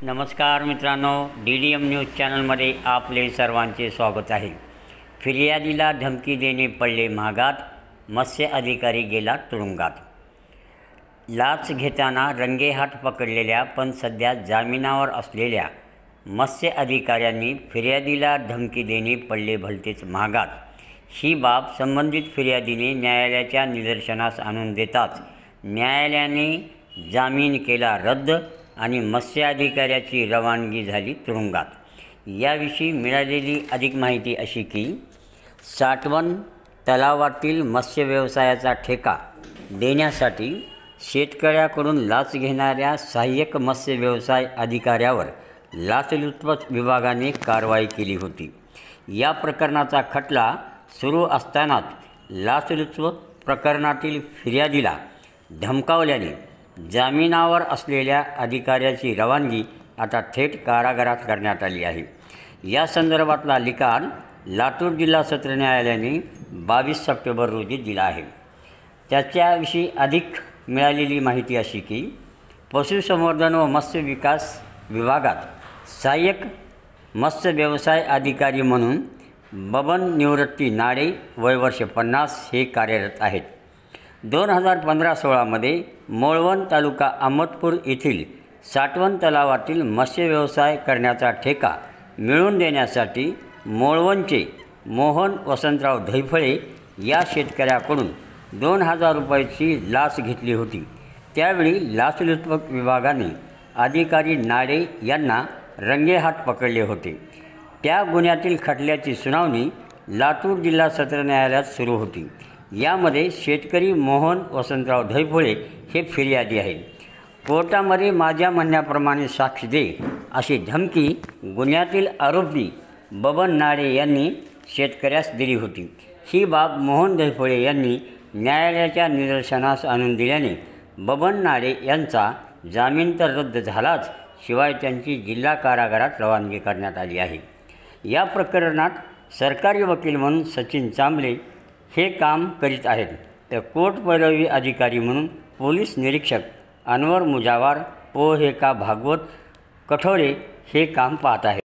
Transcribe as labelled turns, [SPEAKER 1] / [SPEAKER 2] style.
[SPEAKER 1] नमस्कार मित्रांनो, DDM news चॅनलमध्ये आपले सर्वांचे स्वागत आहे। फिर्यादीला धमकी देणे पडले महागात, मत्स्य अधिकारी गेला तुरुंगात। लाच घेताना रंगेहात पकडलेल्या पण सध्या जामिनावर असलेल्या मत्स्य अधिकाऱ्यांनी फिर्यादीला धमकी देणे पडले भलतेच महागात। ही बाब संबंधित फिर्यादीने न्यायालयाच्या निदर्शनास आणून देताच न्यायालयाने जामीन केला रद्द आणि मत्स्य अधिकाऱ्याची रवानगी झाली तुरुंगात। याविषयी मिळालेली अधिक माहिती अशी की साठवण तलावातील मत्स्य व्यवसायाचा ठेका देण्यासाठी शेतकऱ्याकडून लाच घेणाऱ्या सहाय्यक मत्स्य व्यवसाय अधिकाऱ्यावर लाचलुचपत विभागाने कारवाई केली होती। या प्रकरणाचा खटला सुरू असतानाच लाचलुचपत प्रकरणातील फिर्यादीला धमकावल्याने जामिनावर असलेल्या अधिकाऱ्याची रवानगी आता थेट कारागृहात करण्यात आली आहे। या संदर्भातला निकाल लातूर जिल्हा सत्र न्यायालयाने 22 सप्टेंबर रोजी दिला आहे। त्याच्याविषयी अधिक मिळालेली माहिती अशी की पशुसंवर्धन व मत्स्य विकास विभागात सहाय्यक मत्स्य व्यवसाय अधिकारी म्हणून बबन निवृत्ती नाडे वय वर्ष 50 हे कार्यरत आहेत। 2015-16 मध्ये मोळवन तालुका अहमदपूर येथील साठवण तलावातील मत्स्य व्यवसाय करण्याचा ठेका मिळवून देण्यासाठी मोळवनचे मोहन वसंतराव धैफळे या शेतकऱ्याकडून 2000 रुपयाची लाच घेतली होती। त्यावेळी लाचलुचपत विभागाने अधिकारी नाडे यांना रंगेहात पकडले होते। त्या गुन्ह्यातील खटल्याची सुनावणी लातूर जिल्हा सत्र न्यायालयात सुरू होती। यामध्ये शेतकरी मोहन वसंतराव धैफळे हे फिर्यादी आहेत। कोर्टामध्ये माझ्या म्हणण्याप्रमाणे साक्ष दे अशी धमकी गुन्ह्यातील आरोपी बबन नाडे यांनी शेतकऱ्यास दिली होती। ही बाब मोहन धैफळे यांनी न्यायालयाच्या निदर्शनास आणून दिल्याने बबन नाडे यांचा जामीन तर रद्द झालाच, शिवाय त्यांची जिल्हा कारागृहात रवानगी करण्यात आली आहे। या प्रकरणात सरकारी वकील म्हणून सचिन चांबले हे काम करीत आहेत, तर कोर्ट पैरवी अधिकारी म्हणून पोलीस निरीक्षक अनवर मुजावर पोहेका भागवत कठोरे हे काम पाहत आहेत।